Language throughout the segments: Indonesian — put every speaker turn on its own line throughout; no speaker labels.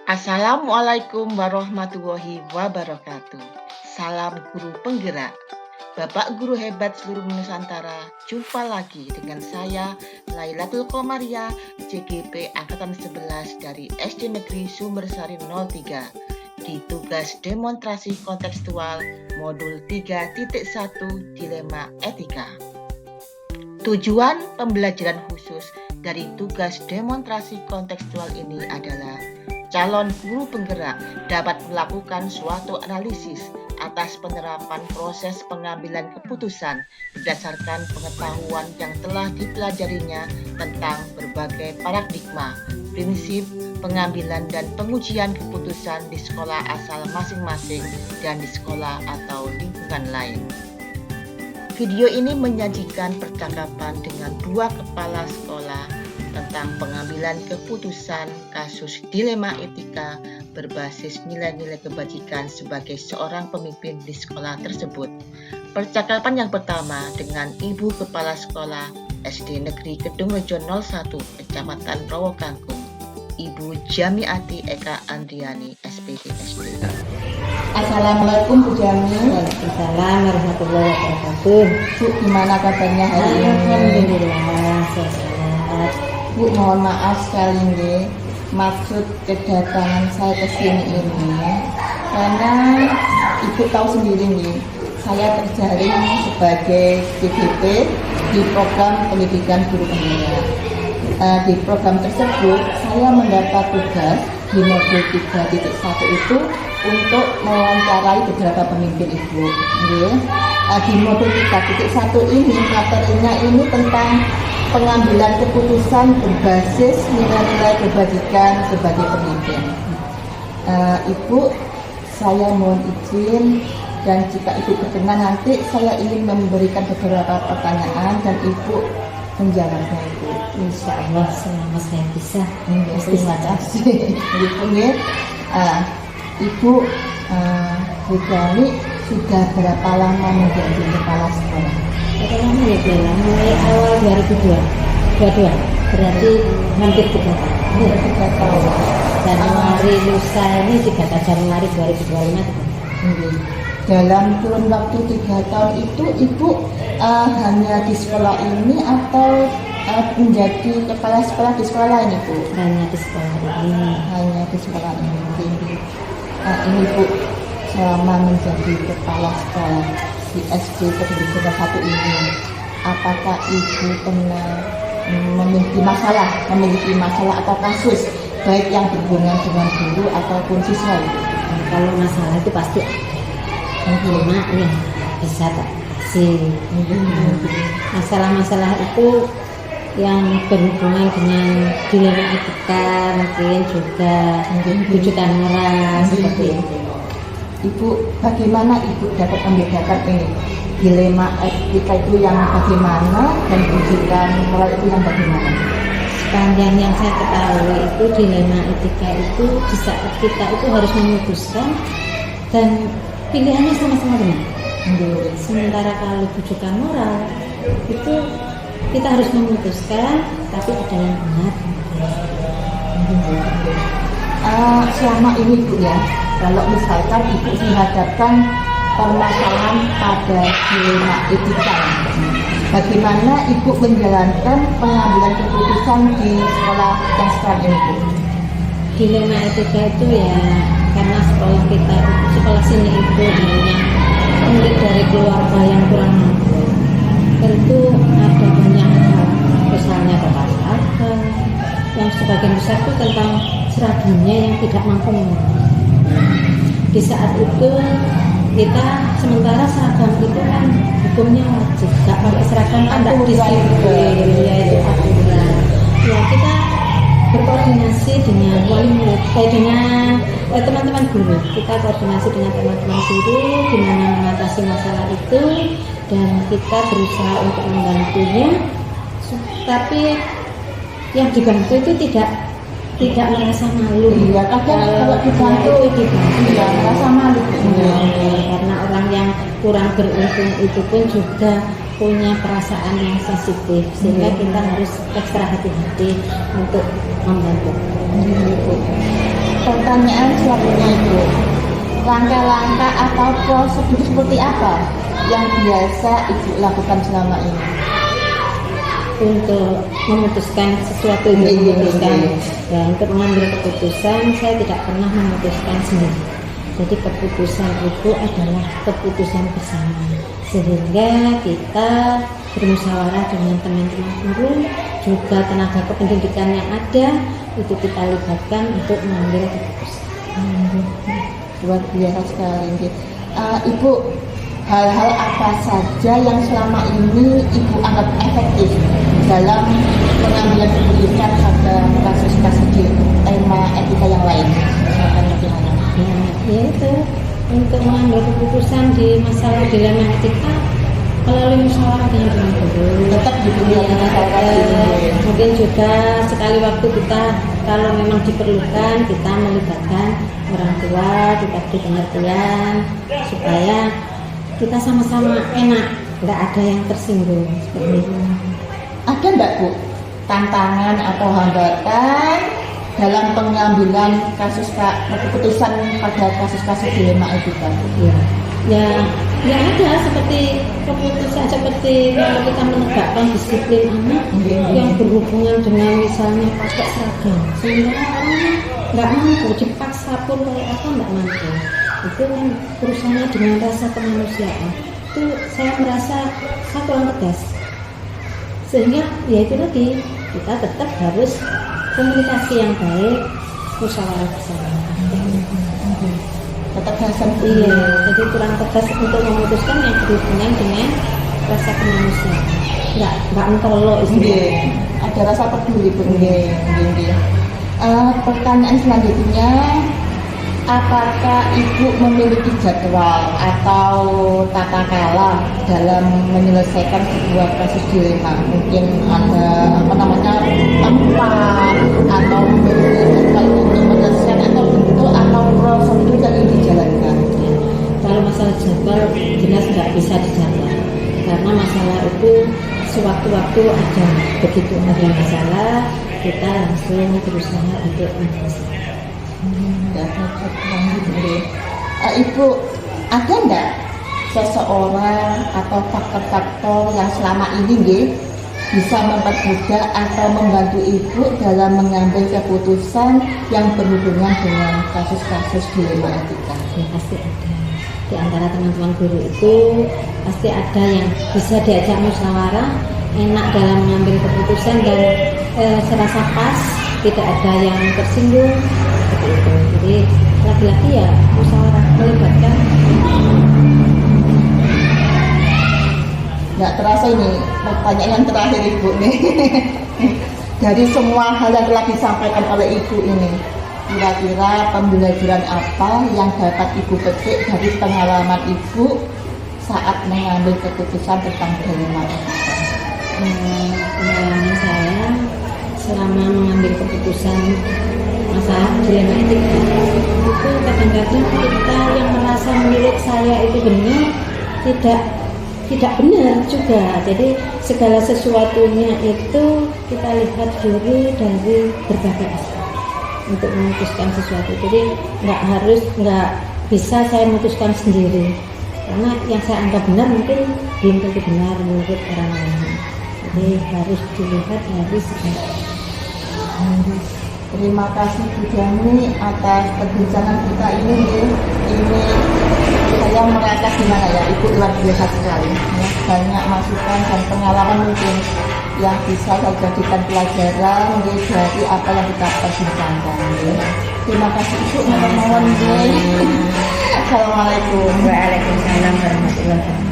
Assalamualaikum warahmatullahi wabarakatuh. Salam guru penggerak. Bapak guru hebat seluruh Nusantara, jumpa lagi dengan saya Lailatul Qomaria, CGP Angkatan 11 dari SD Negeri Sumbersari 03 di tugas demonstrasi kontekstual modul 3.1 Dilema Etika. Tujuan pembelajaran khusus dari tugas demonstrasi kontekstual ini adalah calon guru penggerak dapat melakukan suatu analisis atas penerapan proses pengambilan keputusan berdasarkan pengetahuan yang telah dipelajarinya tentang berbagai paradigma, prinsip, pengambilan dan pengujian keputusan di sekolah asal masing-masing dan di sekolah atau lingkungan lain. Video ini menyajikan percakapan dengan dua kepala sekolah tentang pengambilan keputusan kasus dilema etika berbasis nilai-nilai kebajikan sebagai seorang pemimpin di sekolah tersebut. Percakapan yang pertama dengan Ibu Kepala Sekolah SD Negeri Kedungrejo 01, Kecamatan Rowokangkung, Ibu Jamiati Eka Andriani, SPD SD.
Assalamualaikum Bu Jami.
Waalaikumsalam warahmatullahi wabarakatuh.
Bu, gimana kabarnya hari ini?
Alhamdulillah sehat.
Bu, mohon maaf sekali nih, maksud kedatangan saya ke sini ini karena Ibu tahu sendiri nih, saya terjaring sebagai CGP di program pendidikan guru penggerak. Di program tersebut saya mendapat tugas di modul 3.1 itu untuk mewawancarai beberapa pemimpin Ibu. Di modul 3.1 ini materinya ini tentang pengambilan keputusan berbasis nilai-nilai kebajikan sebagai pemimpin. Ibu, saya mohon izin dan jika Ibu berkenan nanti saya ingin memberikan beberapa pertanyaan dan Ibu menjawabnya Ibu.
Insya Allah selama saya bisa.
Terima kasih. Ibu Bu Jami sudah berapa lama menjadi kepala sekolah?
Berapa lama ya Bella? Mulai awal 2022, berarti hampir 3 tahun.
3 tahun.
Januari lusa ini 3 Januari 2025.
Dalam kurun waktu 3 tahun itu Ibu hanya di sekolah ini atau menjadi kepala sekolah di sekolah lain Ibu?
Hanya di sekolah ini.
Hanya di sekolah ini. Ini Bu, selama menjadi kepala sekolah di SD Kedungrejo 1 ini, apakah Ibu pernah memiliki masalah atau kasus baik yang berhubungan dengan guru ataupun siswa Ibu?
Kalau masalah itu pasti cuma ya bisa tak sih. Masalah-masalah itu yang berhubungan dengan dilema etika, mungkin juga wujudkan moral seperti itu.
Ibu, bagaimana Ibu dapat membedakan ini dilema etika itu yang bagaimana dan wujudkan moral itu yang bagaimana?
Sepanjang yang saya ketahui itu dilema etika itu di saat kita itu harus memutuskan dan pilihannya sama-sama benar. Sementara kalau wujudkan moral itu kita harus memutuskan tapi ada yang benar.
Selama ini Bu ya, kalau misalkan Ibu dihadapkan permasalahan pada dilema etika, bagaimana Ibu menjalankan pengambilan keputusan di sekolah yang sekarang ini Bu?
Dilema etika itu ya karena sekolah kita, sekolah sini itu hanya murid dari keluarga yang kurang mampu. Tentu ada banyak hal, misalnya olahraga, yang sebagian besar itu tentang seragamnya yang tidak mampu memenuhi. Di saat itu kita sementara seragam itu kan hukumnya wajib, nggak pakai seragam kan tidak disiplin, yaitu aturan. Ya kita berkoordinasi dengan wali murid, dengan teman-teman guru. Kita koordinasi dengan teman-teman guru gimana mengatasi masalah itu dan kita berusaha untuk membantunya. Tapi yang dibantu itu tidak merasa malu.
Iya, kadang kalau dibantu tidak merasa malu.
Karena orang yang kurang beruntung itu pun juga punya perasaan yang sensitif, sehingga kita harus ekstra hati-hati untuk membantu.
Pertanyaan selanjutnya itu, langkah-langkah atau prosedur seperti apa yang biasa Ibu lakukan selama ini?
Untuk memutuskan sesuatu yang memutuskan ya, untuk mengambil keputusan saya tidak pernah memutuskan sendiri. Jadi keputusan itu adalah keputusan bersama, sehingga kita bermusyawarah dengan teman-teman guru, juga tenaga kependidikan yang ada, itu kita libatkan untuk mengambil keputusan.
Luar biasa sekali. Ibu, hal-hal apa saja yang selama ini Ibu anggap efektif dalam pengambilan keputusan pada kasus-kasus di tema etika yang lain?
Yaitu untuk mengambil keputusan di masalah dilema etika melalui musyawarah dengan teman guru.
Tetap gitu ya,
mungkin juga sekali waktu kita kalau memang diperlukan kita melibatkan orang tua, diberi pengertian supaya kita sama-sama enak, nggak ada yang tersinggung seperti itu.
Ada nggak Bu tantangan atau hambatan dalam pengambilan keputusan pada kasus-kasus dilema etika?
Ya ada seperti keputusan seperti kalau kita menegakkan disiplin anak yang berhubungan dengan misalnya pakai seragam, sehingga orang nggak mampu, dipaksa pun kayak apa nggak mampu. Itu kan urusannya dengan rasa kemanusiaan. Itu saya merasa saya kurang tegas, sehingga ya itu tadi kita tetap harus komunikasi yang baik, musyawarah bersama.
Tetap harus
Iya, jadi kurang tegas untuk memutuskan yang berhubungan dengan rasa kemanusiaan. Nggak mentolo istilahnya.
Ada rasa peduli Bu. Pertanyaan selanjutnya, apakah Ibu memiliki jadwal atau tata cara dalam menyelesaikan sebuah kasus dilema? Mungkin ada tempat atau jadwal untuk menyelesaikan atau bentuk atau prosedur yang dijalankan?
Kalau masalah jadwal jelas nggak bisa dijadwal, karena masalah itu sewaktu-waktu ada, begitu ada masalah kita langsung berusaha untuk menyelesaikan.
Ibu, ada nggak seseorang atau faktor-faktor yang selama ini bisa mempermudah atau membantu Ibu dalam mengambil keputusan yang berhubungan dengan kasus-kasus dilema etika?
Ya pasti ada. Di antara teman-teman guru itu pasti ada yang bisa diajak musyawarah, enak dalam mengambil keputusan dan serasa pas, tidak ada yang tersinggung seperti itu. Jadi laki-laki ya musyawarah melibatkan.
Nggak terasa ini pertanyaan yang terakhir Ibu nih. Dari semua hal yang telah disampaikan oleh Ibu ini, kira-kira pembelajaran apa yang dapat Ibu petik dari pengalaman Ibu saat mengambil keputusan tentang dilema etika?
Pengalaman saya selama mengambil keputusan masalah dilema etika itu kadang-kadang kita yang merasa menurut saya itu benar tidak benar juga. Jadi segala sesuatunya itu kita lihat dulu dari berbagai aspek untuk memutuskan sesuatu. Jadi nggak bisa saya memutuskan sendiri, karena yang saya anggap benar mungkin belum tentu benar menurut orang lain. Jadi harus dilihat dari segala.
Terima kasih Bu Jami atas perbincangan kita ini. Ini saya merasa gimana ya, Ibu luar biasa sekali ya. Banyak masukan dan pengalaman mungkin yang bisa saya jadikan pelajaran dari apa yang kita perbincangkan ya. Terima kasih Ibu. Mohon Assalamualaikum.
Waalaikumsalam warahmatullahi wabarakatuh.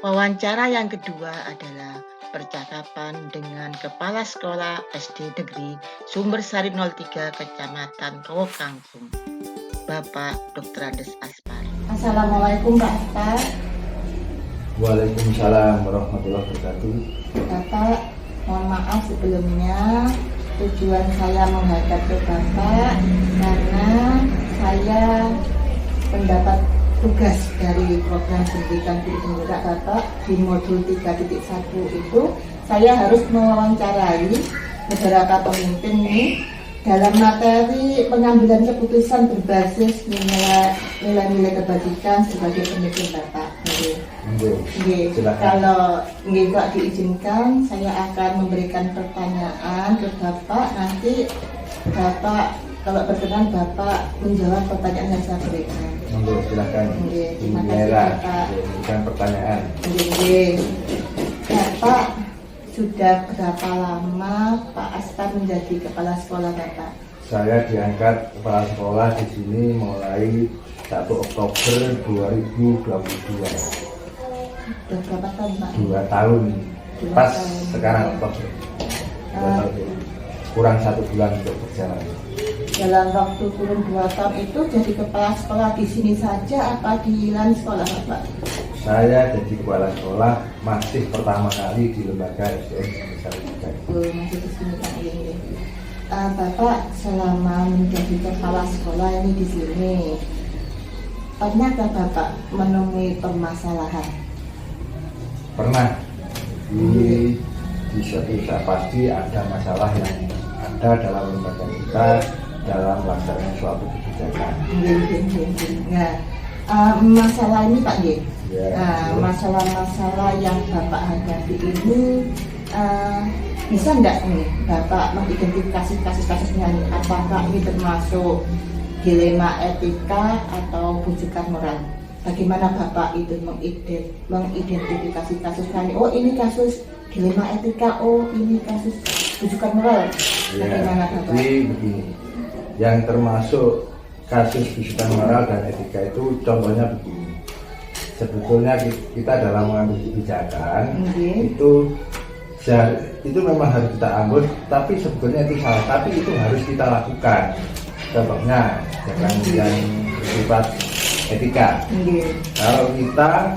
Wawancara yang kedua adalah percakapan dengan Kepala Sekolah SD Negeri Sumbersari 03 Kecamatan Rowokangkung, Bapak Dr. Andes Aspar.
Assalamualaikum Pak Aspar.
Waalaikumsalam warahmatullahi wabarakatuh.
Bapak, mohon maaf sebelumnya, tujuan saya menghadap ke Bapak karena saya mendapat tugas dari program pendidikan di penggerak Bapak di modul 3.1 itu saya harus mewawancarai beberapa pemimpin nih dalam materi pengambilan keputusan berbasis nilai-nilai kebajikan sebagai pemimpin Bapak. Nggih.
Silakan.
Kalau nggih Pak diizinkan, saya akan memberikan pertanyaan ke Bapak. Nanti Bapak kalau berkenan Bapak menjawab pertanyaan yang saya berikan.
Silakan.
Nggih, terima kasih
Daerah,
Bapak.
berikan pertanyaan.
Nggih. Bapak sudah berapa lama Pak Astar menjadi kepala sekolah Bapak?
Saya diangkat kepala sekolah di sini mulai 1 Oktober 2022.
Sudah berapa tahun Pak?
2 tahun.
2
Pas
tahun.
sekarang Oktober. 2 tahun. Kurang 1 bulan untuk berjalan.
Dalam waktu kurun 2 tahun itu jadi kepala sekolah di sini saja apa di lain sekolah Bapak?
Saya jadi kepala sekolah masih pertama kali di lembaga SDN Sebesar Tiga.
Masih di sini Pak. Bapak selama menjadi kepala sekolah ini di sini, pernahkah Bapak menemui permasalahan?
Pernah di suatu saat pasti ada masalah yang ada dalam lembaga kita dalam pelaksanaan suatu kebijakan.
Nah, masalah ini Pak G.
Ya,
Masalah-masalah yang Bapak hadapi ini bisa enggak nih Bapak mengidentifikasi kasus-kasusnya nih? Apakah ini termasuk dilema etika atau bujukan moral? Bagaimana Bapak itu mengidentifikasi kasusnya nih? Oh ini kasus dilema etika, oh ini kasus bujukan moral. Bagaimana Bapak?
Jadi begini, yang termasuk kasus bujukan moral dan etika itu contohnya begini. Sebetulnya kita dalam mengambil kebijakan itu memang harus kita ambil, tapi sebetulnya itu salah, tapi itu harus kita lakukan. Contohnya yang bersifat etika. Kalau kita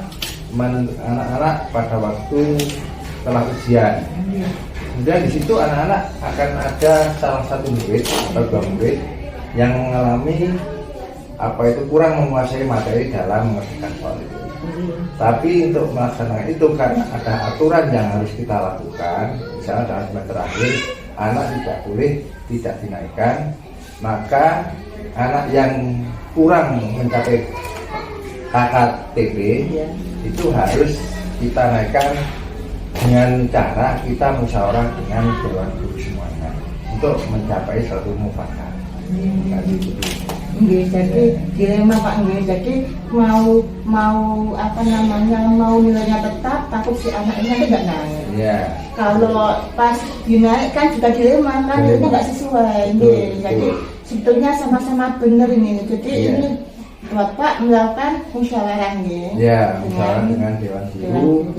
anak-anak pada waktu setelah ujian, kemudian di situ anak-anak akan ada salah satu murid atau 2 murid yang mengalami kurang menguasai materi dalam mengerjakan soal itu. Tapi untuk melaksanakan itu karena ada aturan yang harus kita lakukan, misalnya dalam semester akhir anak tidak boleh tidak dinaikkan, maka anak yang kurang mencapai KKTP itu harus kita naikkan dengan cara kita musyawarah dengan dewan guru semuanya untuk mencapai suatu mufakat.
Jadi dilema Pak, jadi mau nilainya tetap, takut si anak ini nanti nggak naik. Kalau pas dinaikkan juga dilema kan, nilainya nggak sesuai. Jadi sebetulnya sama-sama benar ini. Jadi ini Bapak melakukan musyawarah
musyawarah dengan dewan guru,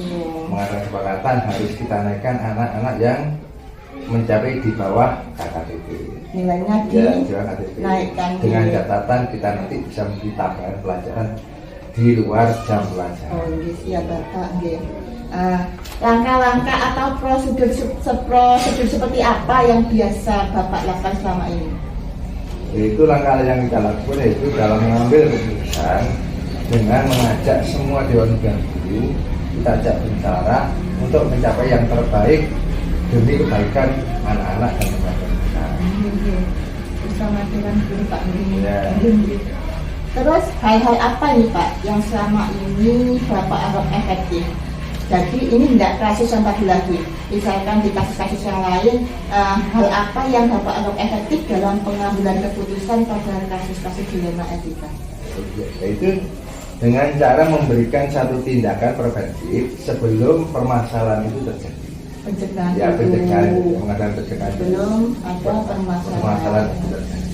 mengadakan kesepakatan harus kita naikkan anak-anak yang mencapai di bawah KKTP.
Nilainya
dinaikkan dengan catatan kita nanti bisa memberi tambahan pelajaran di luar jam pelajaran.
Oh iya Bapak. Langkah-langkah atau prosedur seperti apa yang biasa Bapak lakukan selama ini?
Itu langkah yang kita lakukan yaitu dalam mengambil keputusan dengan mengajak semua dewan guru, kita ajak bicara untuk mencapai yang terbaik demi kebaikan anak-anak dan lembaga kita.
Bersama dengan guru Pak. Terus hal-hal apa nih Pak yang selama ini Bapak anggap efektif? Jadi ini tidak kasus yang tadi lagi. Misalkan di kasus-kasus yang lain, hal apa yang Bapak anggap efektif dalam pengambilan keputusan pada kasus-kasus dilema etika?
Yaitu dengan cara memberikan satu tindakan preventif sebelum permasalahan itu terjadi.
Pencegahan
mengadakan pencegahan
belum ada permasalahan
itu terjadi.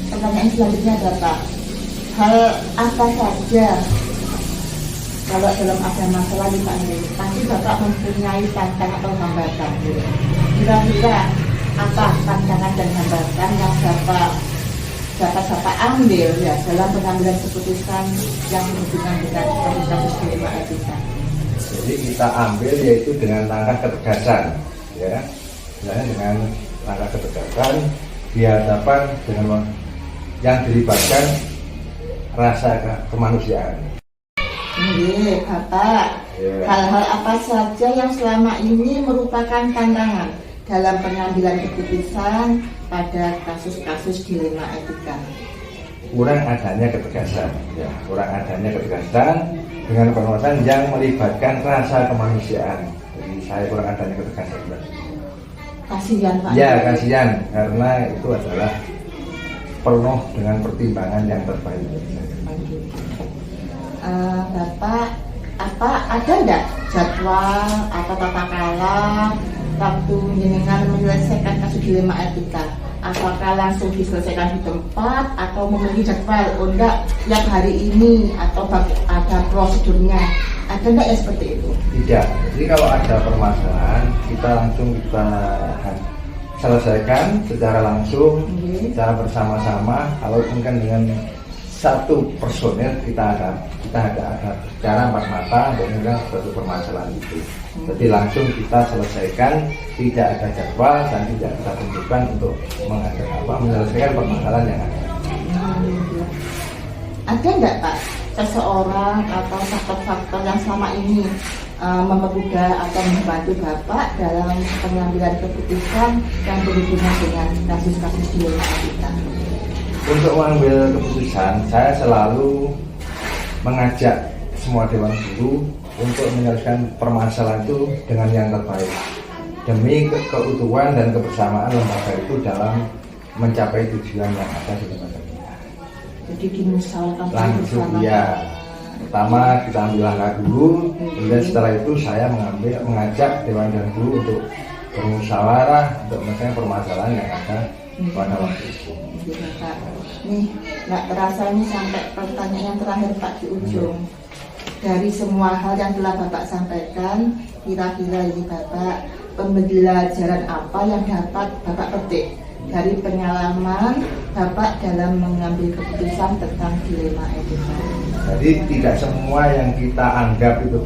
Pertanyaan selanjutnya Bapak, hal apa saja kalau dalam ada masalah di Pak pasti Bapak mempunyai tantangan atau hambatan. Kira-kira apa tantangan dan hambatan yang Bapak ambil dalam pengambilan keputusan yang berhubungan dengan kasus-kasus dilema etika?
Jadi kita ambil yaitu dengan langkah ketegasan, misalnya dengan langkah ketegasan di hadapan dengan yang dilibatkan rasa kemanusiaan.
Bapak, hal-hal apa saja yang selama ini merupakan tantangan dalam pengambilan keputusan pada kasus-kasus dilema etika?
Kurang adanya ketegasan, ya, kurang adanya ketegasan dengan pengawasan yang melibatkan rasa kemanusiaan. Jadi saya kurang adanya ketegasan.
Kasihan Pak.
Ya, kasihan karena itu adalah penuh dengan pertimbangan yang terbaik.
Bapak, ada nggak jadwal atau tata cara waktu jenengan menyelesaikan kasus dilema etika? Apakah langsung diselesaikan di tempat atau memiliki jadwal? Oh enggak, tiap hari ini atau ada prosedurnya? Ada enggak ya seperti itu?
Tidak. Jadi kalau ada permasalahan kita selesaikan secara langsung, secara bersama-sama. Kalau mungkin dengan satu personil kita ada cara empat mata untuk menyelesaikan suatu permasalahan itu. Jadi langsung kita selesaikan, tidak ada jadwal dan tidak kita tentukan untuk menyelesaikan permasalahan yang ada.
Ada nggak Pak seseorang atau faktor-faktor yang selama ini mempermudah atau membantu Bapak dalam pengambilan keputusan yang berhubungan dengan kasus-kasus dilema etika?
Untuk mengambil keputusan, saya selalu mengajak semua dewan guru untuk menyelesaikan permasalahan itu dengan yang terbaik demi keutuhan dan kebersamaan lembaga itu dalam mencapai tujuan yang ada di lembaga kita.
Jadi dimusawarahkan
Langsung
bersama.
ya, pertama kita ambil langkah dulu, kemudian setelah itu saya mengajak dewan guru untuk bermusyawarah untuk menyelesaikan permasalahan yang ada pada waktu itu.
Pak. Nih, nggak terasa ini sampai pertanyaan yang terakhir Pak di ujung. Dari semua hal yang telah Bapak sampaikan, kira-kira ini Bapak, pembelajaran apa yang dapat Bapak petik dari pengalaman Bapak dalam mengambil keputusan tentang dilema etika?
Jadi tidak semua yang kita anggap itu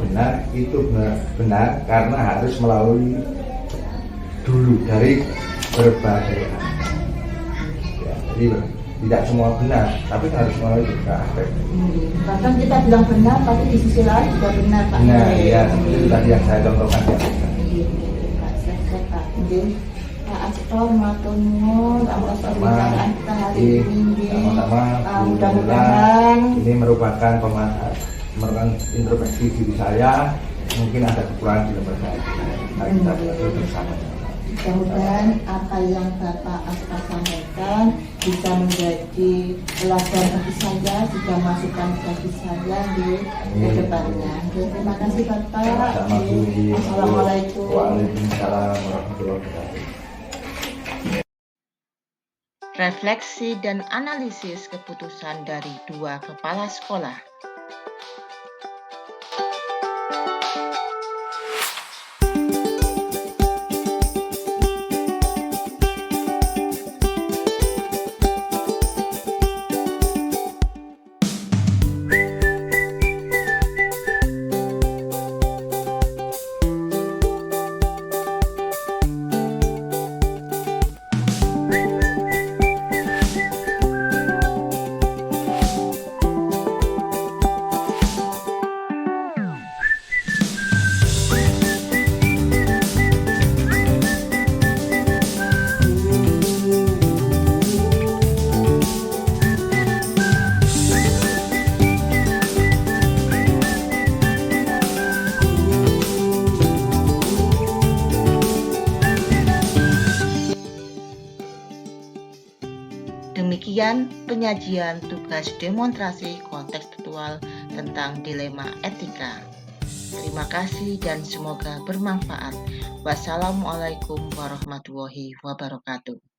benar karena harus melalui dulu dari berbagai aspek. Ya, jadi tidak semua benar, tapi harus melalui beberapa aspek.
Bahkan kita bilang benar, tapi di sisi lain juga benar Pak.
Nah, iya, itu tadi yang saya contohkan.
Pak, sehat Pak. Pak Astor, matur nuwun atas pembicaraan kita hari ini.
Sama-sama.
Mudah-mudahan
Ini merupakan introspeksi diri saya. Mungkin ada kekurangan di lembaga kita. Mari kita belajar bersama.
mudah-mudahan apa yang Bapak Astor sampaikan bisa menjadi pelajaran bagi saya, juga masukan bagi saya di kedepannya. Terima kasih Bapak.
Sama-sama, Bu.
Assalamualaikum.
Waalaikumsalam warahmatullahi wabarakatuh.
Refleksi dan analisis keputusan dari dua kepala sekolah. Demikian penyajian tugas demonstrasi kontekstual tentang dilema etika. Terima kasih dan semoga bermanfaat. Wassalamualaikum warahmatullahi wabarakatuh.